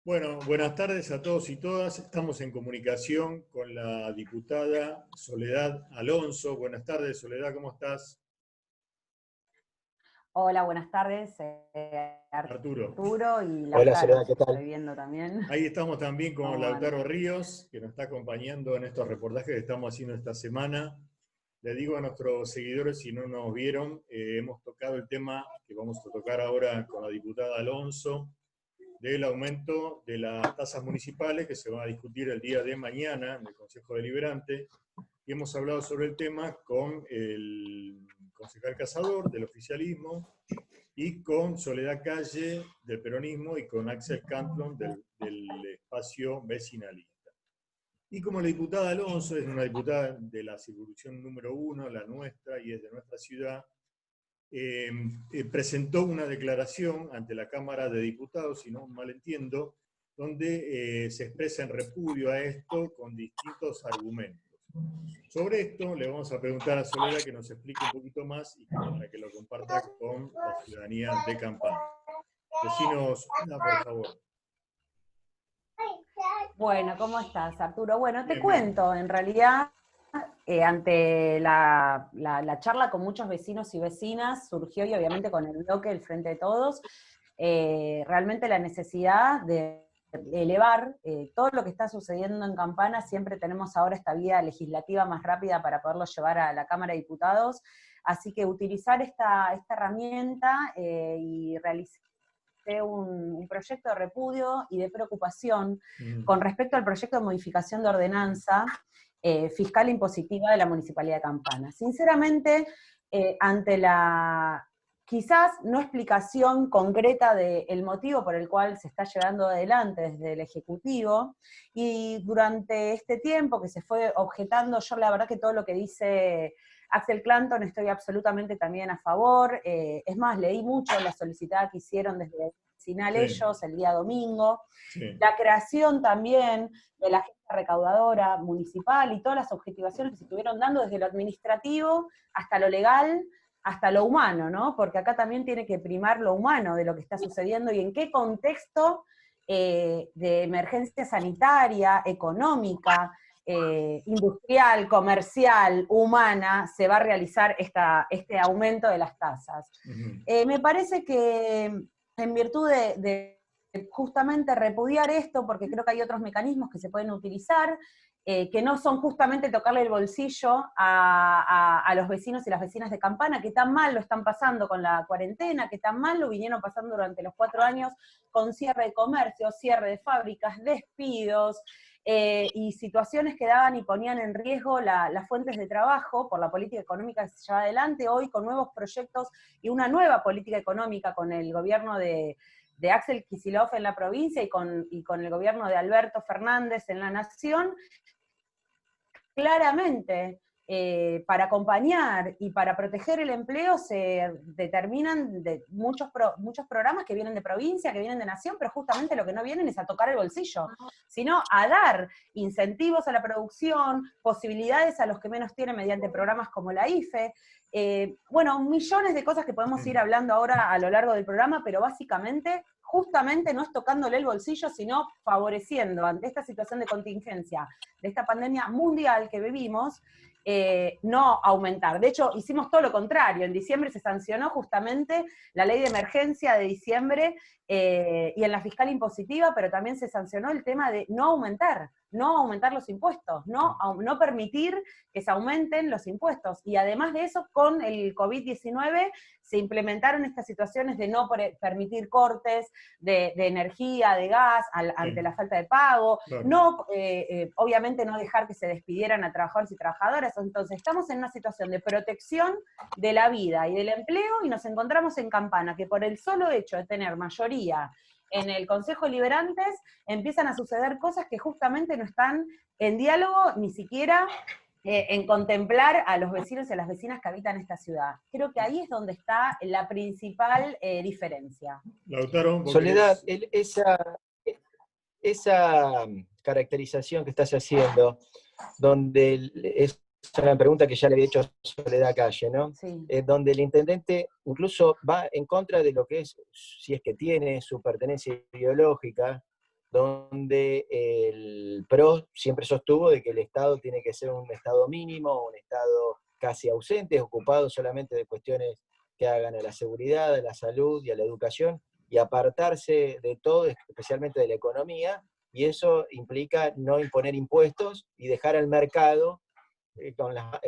Bueno, buenas tardes a todos y todas. Estamos en comunicación con la diputada Soledad Alonso. Buenas tardes, Soledad, ¿cómo estás? Hola, buenas tardes, Arturo. Arturo y Lautaro. Hola, Soledad, ¿qué tal? Estoy viendo también. Ahí estamos también con ¿Cómo Lautaro van? Ríos, que nos está acompañando en estos reportajes que estamos haciendo esta semana. Le digo a nuestros seguidores, si no nos vieron, hemos tocado el tema que vamos a tocar ahora con la diputada Alonso, del aumento de las tasas municipales que se van a discutir el día de mañana en el Consejo Deliberante. Y hemos hablado sobre el tema con el concejal Cazador del oficialismo y con Soledad Calle del peronismo y con Axel Cantlon del espacio vecinalista. Y como la diputada Alonso es una diputada de la circunscripción número 1, la nuestra, y es de nuestra ciudad, presentó una declaración ante la Cámara de Diputados, si no mal entiendo, donde se expresa en repudio a esto con distintos argumentos. Sobre esto le vamos a preguntar a Soledad que nos explique un poquito más y para que lo comparta con la ciudadanía de Campana. Decinos una, por favor. Bueno, ¿cómo estás, Arturo? Bueno, te Bien, cuento, en realidad, ante la charla con muchos vecinos y vecinas, surgió, y obviamente con el bloque del Frente de Todos, realmente la necesidad de elevar todo lo que está sucediendo en Campana. Siempre tenemos ahora esta vía legislativa más rápida para poderlo llevar a la Cámara de Diputados, así que utilizar esta herramienta y realizar un proyecto de repudio y de preocupación con respecto al proyecto de modificación de ordenanza fiscal impositiva de la Municipalidad de Campana. Sinceramente, ante la quizás no explicación concreta del motivo por el cual se está llevando adelante desde el Ejecutivo, y durante este tiempo que se fue objetando, yo la verdad que todo lo que dice Axel Cantlon estoy absolutamente también a favor, es más, leí mucho la solicitada que hicieron desde vecinal ellos el día domingo, la creación también de la agencia recaudadora municipal y todas las objetivaciones que se estuvieron dando desde lo administrativo hasta lo legal, hasta lo humano, ¿no? Porque acá también tiene que primar lo humano de lo que está sucediendo y en qué contexto de emergencia sanitaria, económica, industrial, comercial, humana, se va a realizar este aumento de las tasas. Me parece que en virtud de justamente repudiar esto, porque creo que hay otros mecanismos que se pueden utilizar, que no son justamente tocarle el bolsillo a los vecinos y las vecinas de Campana, que tan mal lo están pasando con la cuarentena, que tan mal lo vinieron pasando durante los 4 años con cierre de comercio, cierre de fábricas, despidos, y situaciones que daban y ponían en riesgo las fuentes de trabajo por la política económica que se lleva adelante hoy con nuevos proyectos y una nueva política económica con el gobierno de Axel Kicillof en la provincia y con el gobierno de Alberto Fernández en la nación. Claramente, para acompañar y para proteger el empleo se determinan muchos programas que vienen de provincia, que vienen de nación, pero justamente lo que no vienen es a tocar el bolsillo, sino a dar incentivos a la producción, posibilidades a los que menos tienen mediante programas como la IFE, bueno, millones de cosas que podemos ir hablando ahora a lo largo del programa, pero básicamente justamente no es tocándole el bolsillo, sino favoreciendo ante esta situación de contingencia, de esta pandemia mundial que vivimos, no aumentar. De hecho, hicimos todo lo contrario. En diciembre se sancionó justamente la ley de emergencia de diciembre y en la fiscal impositiva, pero también se sancionó el tema de no aumentar los impuestos, no permitir que se aumenten los impuestos. Y además de eso, con el COVID-19 se implementaron estas situaciones de no permitir cortes de energía, de gas, ante la falta de pago, obviamente no dejar que se despidieran a trabajadores y trabajadoras. Entonces estamos en una situación de protección de la vida y del empleo y nos encontramos en Campana, que por el solo hecho de tener mayoría en el Consejo Deliberantes empiezan a suceder cosas que justamente no están en diálogo ni siquiera en contemplar a los vecinos y a las vecinas que habitan esta ciudad. Creo que ahí es donde está la principal diferencia. Lautaro, Soledad, esa caracterización que estás haciendo, donde es una pregunta que ya le había hecho Soledad Calle, ¿no? Sí. Donde el intendente incluso va en contra de lo que es, si es que tiene su pertenencia ideológica, donde el PRO siempre sostuvo de que el Estado tiene que ser un Estado mínimo, un Estado casi ausente, ocupado solamente de cuestiones que hagan a la seguridad, a la salud y a la educación, y apartarse de todo, especialmente de la economía, y eso implica no imponer impuestos y dejar al mercado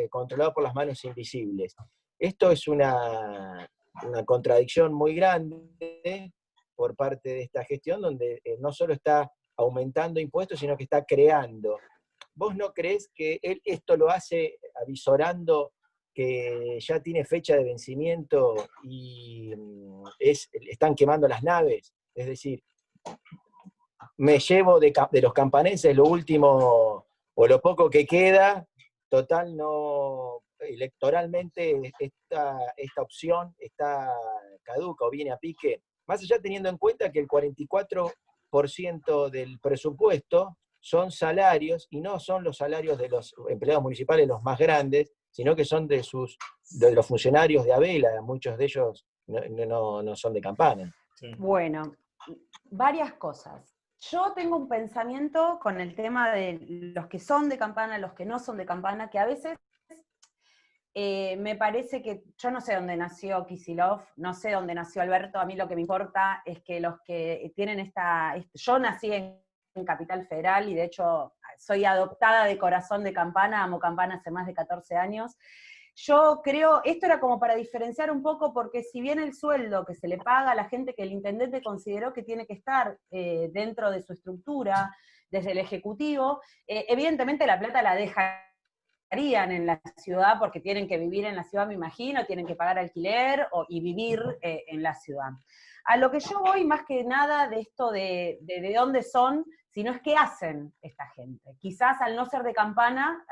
controlado por las manos invisibles. Esto es una contradicción muy grande por parte de esta gestión, donde no solo está aumentando impuestos, sino que está creando. ¿Vos no creés que él esto lo hace avisorando que ya tiene fecha de vencimiento y están quemando las naves? Es decir, me llevo de los campaneses lo último o lo poco que queda, total no, electoralmente esta opción está caduca o viene a pique, más allá teniendo en cuenta que el 44% del presupuesto son salarios, y no son los salarios de los empleados municipales los más grandes, sino que son de los funcionarios de Abela, muchos de ellos no son de Campana. Sí. Bueno, varias cosas. Yo tengo un pensamiento con el tema de los que son de Campana, los que no son de Campana, que a veces me parece que, yo no sé dónde nació Kicillof, no sé dónde nació Alberto, a mí lo que me importa es que los que tienen yo nací en Capital Federal y de hecho soy adoptada de corazón de Campana, amo Campana hace más de 14 años. Yo creo, esto era como para diferenciar un poco, porque si bien el sueldo que se le paga a la gente que el intendente consideró que tiene que estar dentro de su estructura, desde el Ejecutivo, evidentemente la plata la dejarían en la ciudad porque tienen que vivir en la ciudad, me imagino, tienen que pagar alquiler y vivir en la ciudad. A lo que yo voy más que nada de esto de dónde son, sino es qué hacen esta gente. Quizás al no ser de Campana,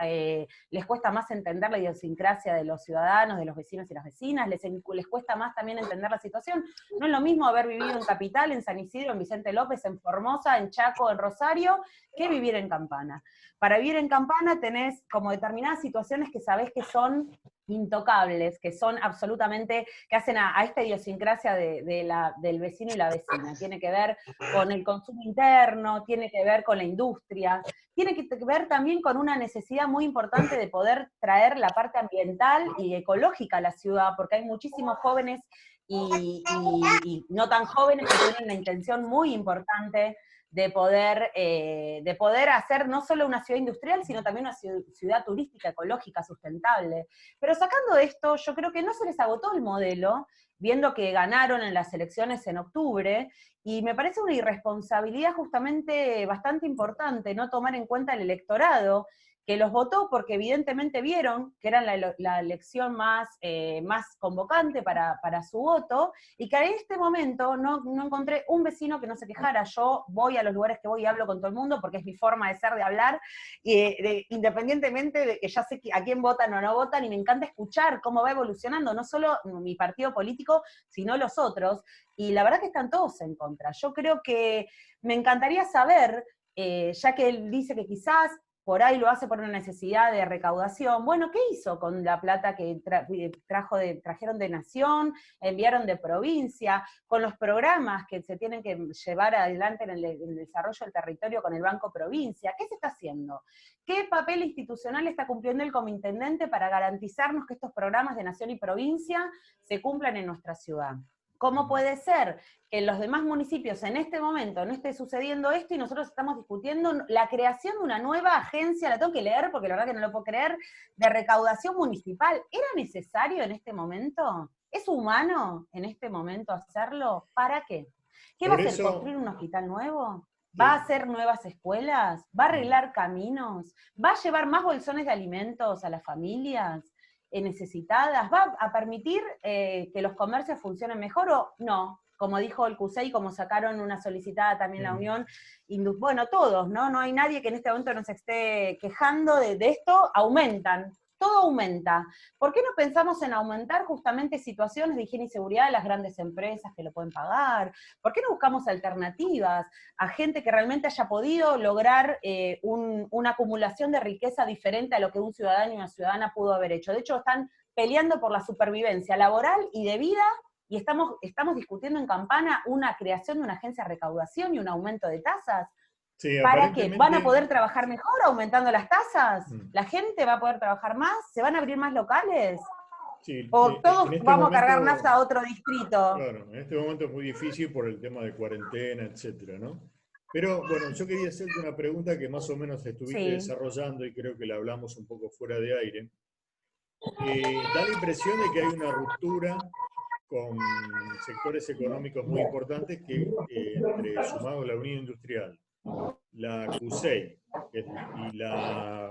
les cuesta más entender la idiosincrasia de los ciudadanos, de los vecinos y las vecinas, les cuesta más también entender la situación. No es lo mismo haber vivido en Capital, en San Isidro, en Vicente López, en Formosa, en Chaco, en Rosario, que vivir en Campana. Para vivir en Campana tenés como determinadas situaciones que sabés que son intocables, que son absolutamente, que hacen a esta idiosincrasia del vecino y la vecina. Tiene que ver con el consumo interno, tiene que ver con la industria, tiene que ver también con una necesidad muy importante de poder traer la parte ambiental y ecológica a la ciudad, porque hay muchísimos jóvenes y no tan jóvenes que tienen una intención muy importante de poder hacer no solo una ciudad industrial, sino también una ciudad turística, ecológica, sustentable. Pero sacando esto, yo creo que no se les agotó el modelo, viendo que ganaron en las elecciones en octubre, y me parece una irresponsabilidad justamente bastante importante no tomar en cuenta el electorado, que los votó porque evidentemente vieron que era la elección más convocante para su voto, y que en este momento no encontré un vecino que no se quejara. Yo voy a los lugares que voy y hablo con todo el mundo, porque es mi forma de ser, de hablar, independientemente de que ya sé a quién votan o no votan, y me encanta escuchar cómo va evolucionando, no solo mi partido político, sino los otros, y la verdad que están todos en contra. Yo creo que me encantaría saber, ya que él dice que quizás por ahí lo hace por una necesidad de recaudación. Bueno, ¿qué hizo con la plata que trajeron de Nación, enviaron de provincia, con los programas que se tienen que llevar adelante en el desarrollo del territorio con el Banco Provincia? ¿Qué se está haciendo? ¿Qué papel institucional está cumpliendo él como intendente para garantizarnos que estos programas de Nación y Provincia se cumplan en nuestra ciudad? ¿Cómo puede ser que en los demás municipios en este momento no esté sucediendo esto y nosotros estamos discutiendo la creación de una nueva agencia, la tengo que leer porque la verdad que no lo puedo creer, de recaudación municipal? ¿Era necesario en este momento? ¿Es humano en este momento hacerlo? ¿Para qué? ¿Qué va a hacer? ¿Construir un hospital nuevo? ¿Va a hacer nuevas escuelas? ¿Va a arreglar caminos? ¿Va a llevar más bolsones de alimentos a las familias necesitadas? ¿Va a permitir que los comercios funcionen mejor o no? Como dijo el CUSEI, como sacaron una solicitada también la Unión, bueno, todos, ¿no? No hay nadie que en este momento nos esté quejando de esto, aumentan todo aumenta. ¿Por qué no pensamos en aumentar justamente situaciones de higiene y seguridad de las grandes empresas que lo pueden pagar? ¿Por qué no buscamos alternativas a gente que realmente haya podido lograr una acumulación de riqueza diferente a lo que un ciudadano y una ciudadana pudo haber hecho? De hecho, están peleando por la supervivencia laboral y de vida, y estamos discutiendo en Campana una creación de una agencia de recaudación y un aumento de tasas. Sí, ¿Para qué? ¿Van a poder trabajar sí. mejor aumentando las tasas? ¿La gente va a poder trabajar más? ¿Se van a abrir más locales? Sí, ¿O en todos este vamos a cargar momento, nafta a otro distrito? claro, en este momento es muy difícil por el tema de cuarentena, etcétera, ¿no? Pero bueno, yo quería hacerte una pregunta que más o menos estuviste Sí. desarrollando y creo que la hablamos un poco fuera de aire. Da la impresión de que hay una ruptura con sectores económicos muy importantes que sumados a la Unión Industrial, la CUSEI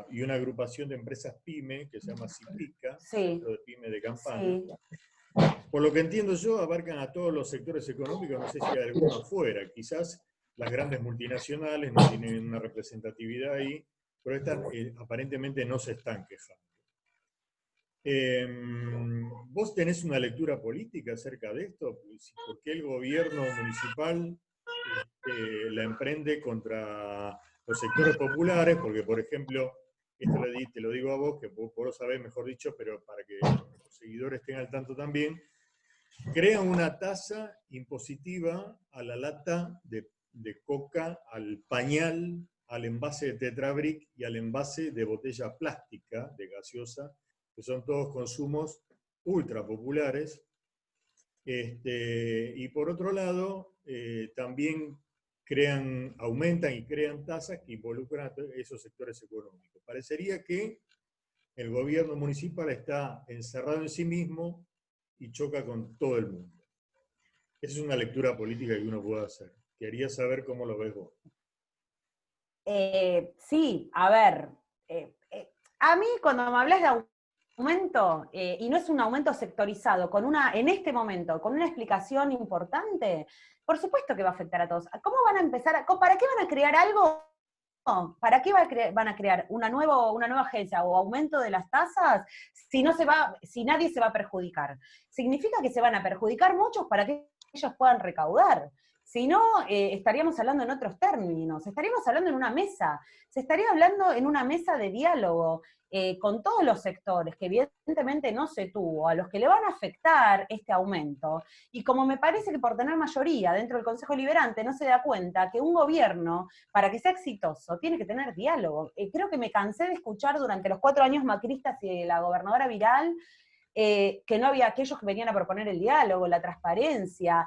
y una agrupación de empresas PYME que se llama CIPICA, Sí, Centro de PYME de Campana. sí. Por lo que entiendo yo, abarcan a todos los sectores económicos, no sé si hay alguno afuera, quizás las grandes multinacionales no tienen una representatividad ahí, pero estas aparentemente no se están quejando. ¿Vos tenés una lectura política acerca de esto? ¿Por qué el gobierno municipal la emprende contra los sectores populares? Porque, por ejemplo, esto te lo digo a vos, que vos lo sabés, mejor dicho, pero para que nuestros seguidores estén al tanto también, crean una tasa impositiva a la lata de coca, al pañal, al envase de Tetrabric y al envase de botella plástica de gaseosa, que son todos consumos ultra populares. Y por otro lado, también aumentan y crean tasas que involucran a esos sectores económicos. Parecería que el gobierno municipal está encerrado en sí mismo y choca con todo el mundo. Esa es una lectura política que uno puede hacer. Quería saber cómo lo ves vos. Sí, a ver, a mí cuando me hablas de aumento, y no es un aumento sectorizado, en este momento, con una explicación importante, por supuesto que va a afectar a todos. ¿Cómo van a empezar? ¿Para qué van a crear algo? ¿Para qué van a crear una nueva agencia o aumento de las tasas si nadie se va a perjudicar? Significa que se van a perjudicar muchos para que ellos puedan recaudar. Si no, estaríamos hablando en otros términos, estaríamos hablando en una mesa, se estaría hablando en una mesa de diálogo con todos los sectores, que evidentemente no se tuvo, a los que le van a afectar este aumento. Y como me parece que por tener mayoría dentro del Consejo Deliberante no se da cuenta que un gobierno, para que sea exitoso, tiene que tener diálogo. Creo que me cansé de escuchar durante los 4 años macristas y de la gobernadora Viral, que no había aquellos que venían a proponer el diálogo, la transparencia.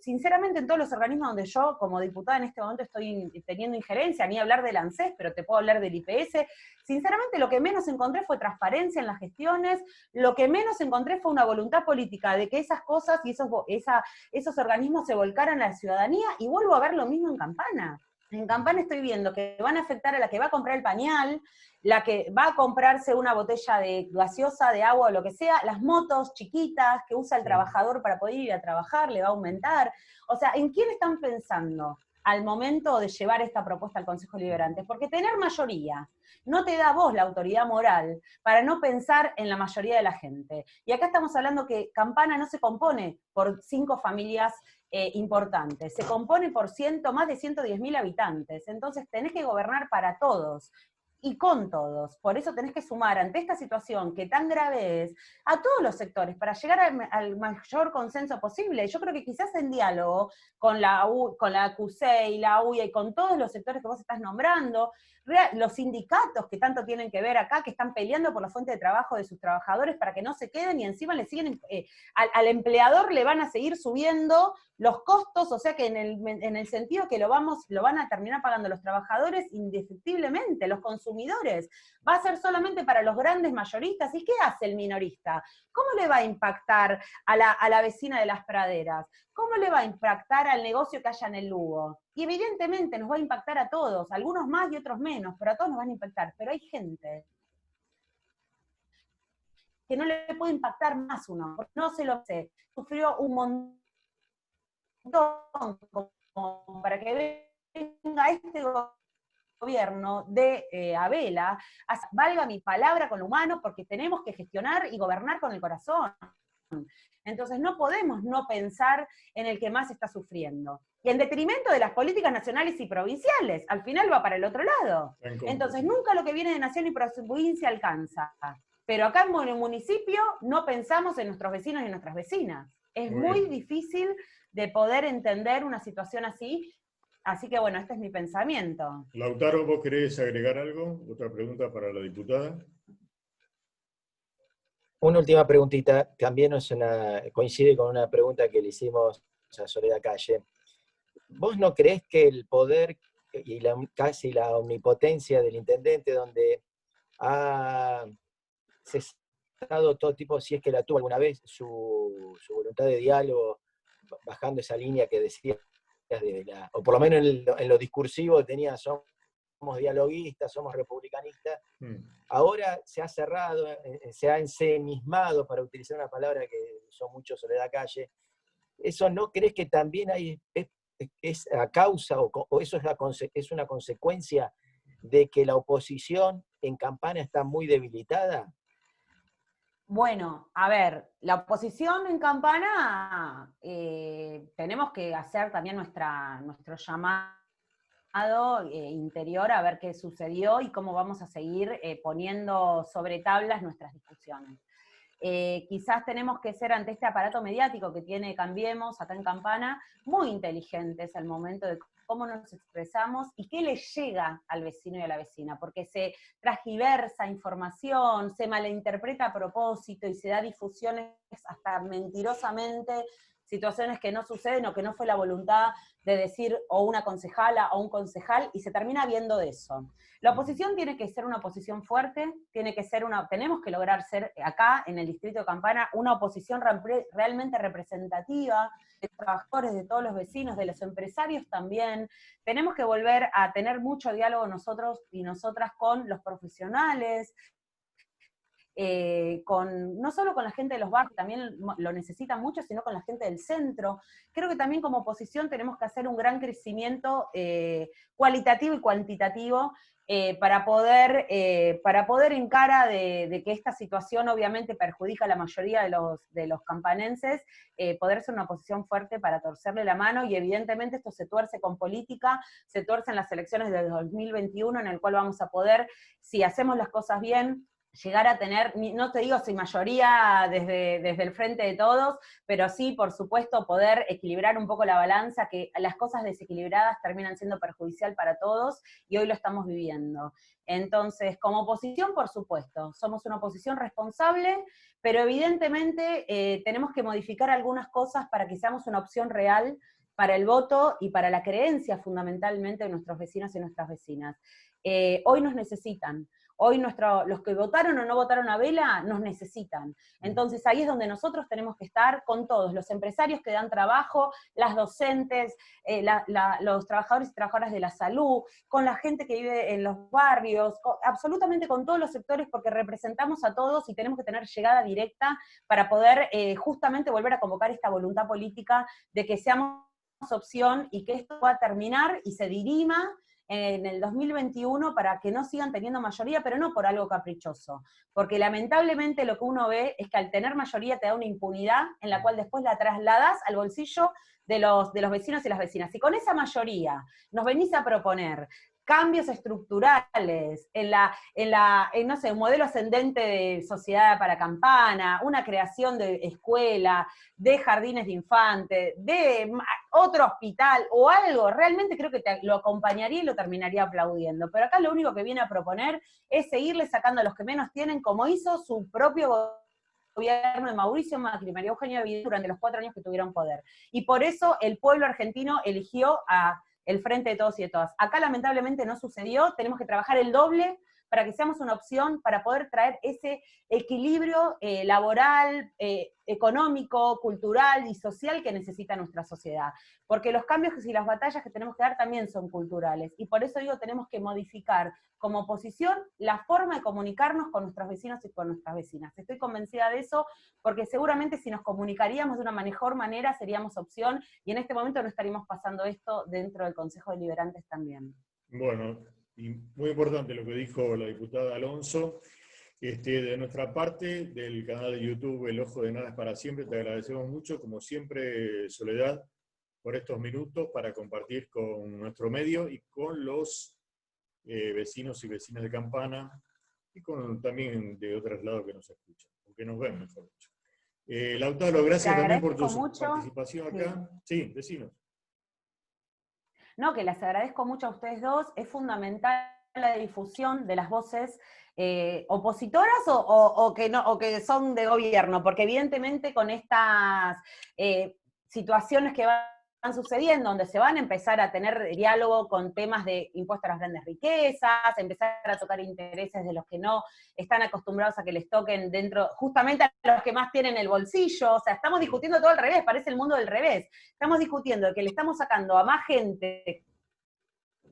Sinceramente, en todos los organismos donde yo, como diputada en este momento, estoy teniendo injerencia, ni hablar del ANSES, pero te puedo hablar del IPS, sinceramente lo que menos encontré fue transparencia en las gestiones, lo que menos encontré fue una voluntad política de que esas cosas y esos organismos se volcaran a la ciudadanía, y vuelvo a ver lo mismo en Campana. En Campana estoy viendo que van a afectar a la que va a comprar el pañal, la que va a comprarse una botella de gaseosa, de agua o lo que sea, las motos chiquitas que usa el trabajador para poder ir a trabajar, le va a aumentar. O sea, ¿en quién están pensando al momento de llevar esta propuesta al Consejo Deliberante? Porque tener mayoría no te da a vos la autoridad moral para no pensar en la mayoría de la gente. Y acá estamos hablando que Campana no se compone por 5 familias importantes, se compone por más de 110.000 habitantes, entonces tenés que gobernar para todos y con todos. Por eso tenés que sumar ante esta situación que tan grave es a todos los sectores para llegar al mayor consenso posible. Yo creo que quizás en diálogo con la CUSEI, la UIA y con todos los sectores que vos estás nombrando, los sindicatos que tanto tienen que ver acá, que están peleando por la fuente de trabajo de sus trabajadores para que no se queden, y encima le siguen, al empleador le van a seguir subiendo los costos, o sea que en el sentido que lo van a terminar pagando los trabajadores indefectiblemente, los consumidores. Va a ser solamente para los grandes mayoristas. ¿Y qué hace el minorista? ¿Cómo le va a impactar a la vecina de las praderas? ¿Cómo le va a impactar al negocio que haya en el Lugo? Y evidentemente nos va a impactar a todos, algunos más y otros menos, pero a todos nos van a impactar. Pero hay gente que no le puede impactar más uno, porque no se lo sé. Sufrió un montón como para que venga este gobierno de Abela, valga mi palabra con lo humano, porque tenemos que gestionar y gobernar con el corazón. Entonces no podemos no pensar en el que más está sufriendo. Y en detrimento de las políticas nacionales y provinciales, al final va para el otro lado. Entonces nunca lo que viene de nación y provincia alcanza. Pero acá en el municipio no pensamos en nuestros vecinos y en nuestras vecinas. Es muy difícil de poder entender una situación así. Así que bueno, este es mi pensamiento. Lautaro, ¿vos querés agregar algo? ¿Otra pregunta para la diputada? Una última preguntita, también coincide con una pregunta que le hicimos a Soledad Calle. ¿Vos no creés que el poder y casi la omnipotencia del intendente, donde ha cesado todo tipo, si es que la tuvo alguna vez, su voluntad de diálogo, bajando esa línea que decías, o por lo menos en lo discursivo tenía, somos dialoguistas, somos republicanistas, ahora se ha cerrado, se ha ensimismado, para utilizar una palabra que usó mucho Soledad Calle? ¿Eso no crees que también es a causa, o eso es una consecuencia de que la oposición en Campana está muy debilitada? Bueno, a ver, la oposición en Campana, tenemos que hacer también nuestro llamado interior a ver qué sucedió y cómo vamos a seguir poniendo sobre tablas nuestras discusiones. Quizás tenemos que ser ante este aparato mediático que tiene Cambiemos acá en Campana, muy inteligentes al momento de cómo nos expresamos y qué le llega al vecino y a la vecina, porque se transgiversa información, se malinterpreta a propósito y se da difusiones hasta mentirosamente, situaciones que no suceden o que no fue la voluntad de decir o una concejala o un concejal, y se termina viendo de eso. La oposición tiene que ser una oposición fuerte, tenemos que lograr ser acá, en el distrito de Campana, una oposición realmente representativa, de trabajadores, de todos los vecinos, de los empresarios también. Tenemos que volver a tener mucho diálogo nosotros y nosotras con los profesionales, no solo con la gente de los barrios, también lo necesitan mucho, sino con la gente del centro. Creo que también como oposición tenemos que hacer un gran crecimiento cualitativo y cuantitativo para poder en cara de que esta situación obviamente perjudica a la mayoría de los campanenses, poder ser una oposición fuerte para torcerle la mano, y evidentemente esto se tuerce con política, se tuerce en las elecciones del 2021, en el cual vamos a poder, si hacemos las cosas bien, llegar a tener, no te digo si mayoría desde el frente de todos, pero sí, por supuesto, poder equilibrar un poco la balanza, que las cosas desequilibradas terminan siendo perjudicial para todos, y hoy lo estamos viviendo. Entonces, como oposición, por supuesto, somos una oposición responsable, pero evidentemente tenemos que modificar algunas cosas para que seamos una opción real para el voto y para la creencia fundamentalmente de nuestros vecinos y nuestras vecinas. Hoy nos necesitan. Hoy los que votaron o no votaron a Vela nos necesitan. Entonces ahí es donde nosotros tenemos que estar con todos, los empresarios que dan trabajo, las docentes, los trabajadores y trabajadoras de la salud, con la gente que vive en los barrios, absolutamente con todos los sectores, porque representamos a todos y tenemos que tener llegada directa para poder justamente volver a convocar esta voluntad política de que seamos opción y que esto pueda terminar y se dirima en el 2021 para que no sigan teniendo mayoría, pero no por algo caprichoso, porque lamentablemente lo que uno ve es que al tener mayoría te da una impunidad en la cual después la trasladas al bolsillo de los vecinos y las vecinas. Si con esa mayoría nos venís a proponer cambios estructurales no sé, un modelo ascendente de sociedad para Campana, una creación de escuela, de jardines de infantes, de otro hospital o algo, realmente creo que lo acompañaría y lo terminaría aplaudiendo. Pero acá lo único que viene a proponer es seguirle sacando a los que menos tienen, como hizo su propio gobierno de Mauricio Macri, María Eugenia Vidal, durante los 4 años que tuvieron poder. Y por eso el pueblo argentino eligió a el frente de todos y de todas. Acá lamentablemente no sucedió, tenemos que trabajar el doble para que seamos una opción, para poder traer ese equilibrio laboral, económico, cultural y social que necesita nuestra sociedad. Porque los cambios y las batallas que tenemos que dar también son culturales. Y por eso digo, tenemos que modificar como oposición la forma de comunicarnos con nuestros vecinos y con nuestras vecinas. Estoy convencida de eso, porque seguramente si nos comunicaríamos de una mejor manera seríamos opción, y en este momento no estaríamos pasando esto dentro del Consejo Deliberantes también. Bueno, Y muy importante lo que dijo la diputada Alonso. De nuestra parte, del canal de YouTube El Ojo de Nada es para Siempre, te agradecemos mucho, como siempre, Soledad, por estos minutos para compartir con nuestro medio y con los vecinos y vecinas de Campana, y con también de otros lados que nos escuchan, o que nos ven, mejor dicho. Lautaro, Te gracias también por tu agradezco mucho. participación acá. Sí, vecinos. No, que les agradezco mucho a ustedes dos. Es fundamental la difusión de las voces opositoras o que no, o que son de gobierno, porque evidentemente con estas situaciones que van sucediendo, donde se van a empezar a tener diálogo con temas de impuestos a las grandes riquezas, empezar a tocar intereses de los que no están acostumbrados a que les toquen dentro, justamente a los que más tienen el bolsillo. O sea, estamos discutiendo todo al revés, parece el mundo del revés. Estamos discutiendo que le estamos sacando a más gente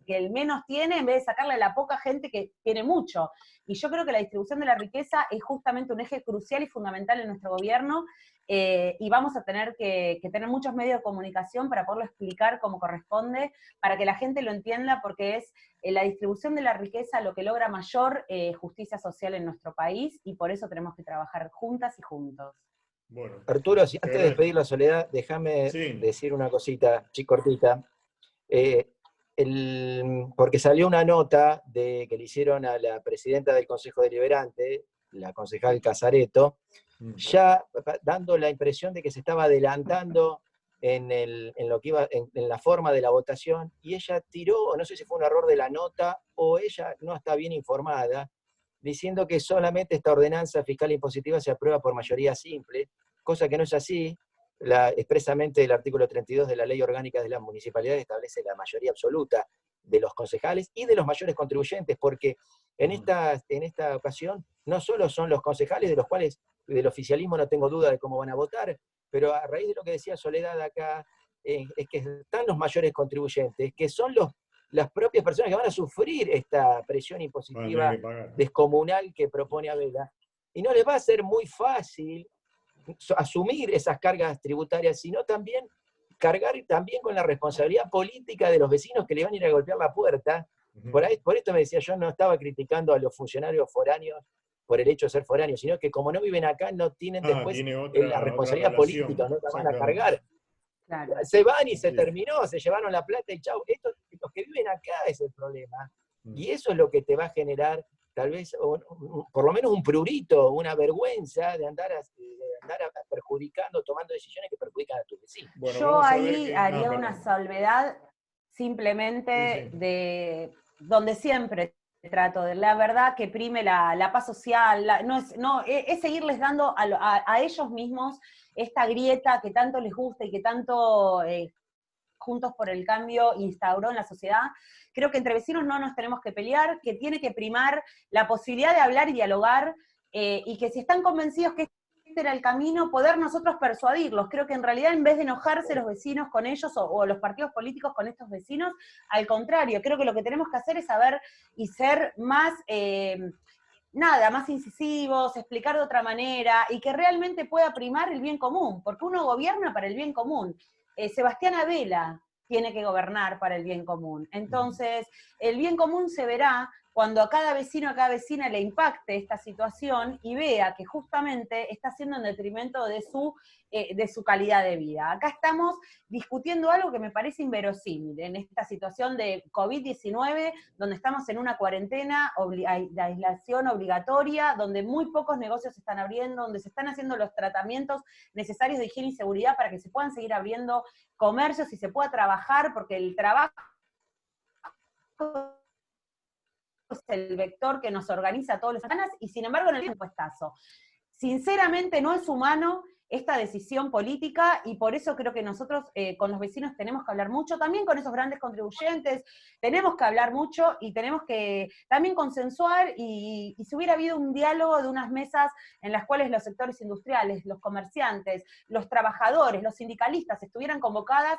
que el menos tiene, en vez de sacarle a la poca gente que tiene mucho. Y yo creo que la distribución de la riqueza es justamente un eje crucial y fundamental en nuestro gobierno, y vamos a tener que tener muchos medios de comunicación para poderlo explicar como corresponde, para que la gente lo entienda, porque es la distribución de la riqueza lo que logra mayor justicia social en nuestro país, y por eso tenemos que trabajar juntas y juntos. Bueno, Arturo, si antes de despedir la Soledad, déjame decir una cosita, cortita. Porque salió una nota que le hicieron a la presidenta del Consejo Deliberante, la concejal Casareto, ya dando la impresión de que se estaba adelantando en lo que iba, en la forma de la votación, y ella tiró, no sé si fue un error de la nota, o ella no está bien informada, diciendo que solamente esta ordenanza fiscal impositiva se aprueba por mayoría simple, cosa que no es así. Expresamente el artículo 32 de la Ley Orgánica de las Municipalidades establece la mayoría absoluta de los concejales y de los mayores contribuyentes, porque en esta ocasión no solo son los concejales, de los cuales del oficialismo no tengo duda de cómo van a votar, pero a raíz de lo que decía Soledad acá, es que están los mayores contribuyentes, que son las propias personas que van a sufrir esta presión impositiva descomunal que propone Abela, y no les va a ser muy fácil asumir esas cargas tributarias, sino también cargar también con la responsabilidad política de los vecinos que le van a ir a golpear la puerta. Por esto me decía, yo no estaba criticando a los funcionarios foráneos por el hecho de ser foráneos, sino que como no viven acá, no tienen después la responsabilidad política, no la van a cargar. Claro. Se van y se terminó, se llevaron la plata y chau. Los que viven acá es el problema. Y eso es lo que te va a generar tal vez, por lo menos un prurito, una vergüenza de andar perjudicando, tomando decisiones que perjudican a tus vecinos. Bueno, yo ahí haría una salvedad simplemente de donde siempre trato de la verdad que prime la paz social, es seguirles dando a ellos mismos esta grieta que tanto les gusta y que tanto Juntos por el Cambio instauró en la sociedad. Creo que entre vecinos no nos tenemos que pelear, que tiene que primar la posibilidad de hablar y dialogar, y que si están convencidos que este era el camino, poder nosotros persuadirlos. Creo que en realidad, en vez de enojarse los vecinos con ellos o los partidos políticos con estos vecinos, al contrario, creo que lo que tenemos que hacer es saber y ser más más incisivos, explicar de otra manera, y que realmente pueda primar el bien común, porque uno gobierna para el bien común. Sebastián Abela tiene que gobernar para el bien común. Entonces, el bien común se verá cuando a cada vecino, a cada vecina le impacte esta situación y vea que justamente está haciendo en detrimento de su calidad de vida. Acá estamos discutiendo algo que me parece inverosímil en esta situación de COVID-19, donde estamos en una cuarentena de aislación obligatoria, donde muy pocos negocios se están abriendo, donde se están haciendo los tratamientos necesarios de higiene y seguridad para que se puedan seguir abriendo comercios y se pueda trabajar, porque el trabajo es el vector que nos organiza todas las semanas, y sin embargo en el impuestazo. Sinceramente no es humano esta decisión política, y por eso creo que nosotros con los vecinos tenemos que hablar mucho, también con esos grandes contribuyentes, tenemos que hablar mucho y tenemos que también consensuar, y si hubiera habido un diálogo de unas mesas en las cuales los sectores industriales, los comerciantes, los trabajadores, los sindicalistas estuvieran convocadas,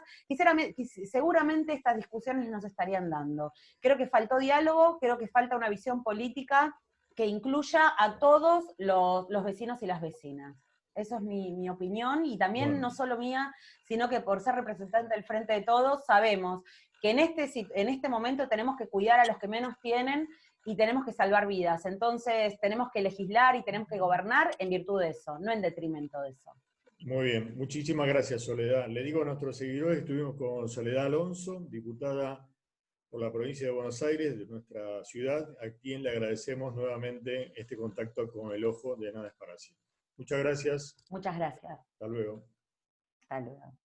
seguramente estas discusiones nos estarían dando. Creo que faltó diálogo, creo que falta una visión política que incluya a todos los vecinos y las vecinas. Eso es mi opinión, y también Bueno. no solo mía, sino que por ser representante del Frente de Todos, sabemos que en este momento tenemos que cuidar a los que menos tienen y tenemos que salvar vidas. Entonces tenemos que legislar y tenemos que gobernar en virtud de eso, no en detrimento de eso. Muy bien, muchísimas gracias, Soledad. Le digo a nuestros seguidores, estuvimos con Soledad Alonso, diputada por la provincia de Buenos Aires, de nuestra ciudad, a quien le agradecemos nuevamente este contacto con el ojo de Nada es para sí. Muchas gracias. Muchas gracias. Hasta luego. Hasta luego.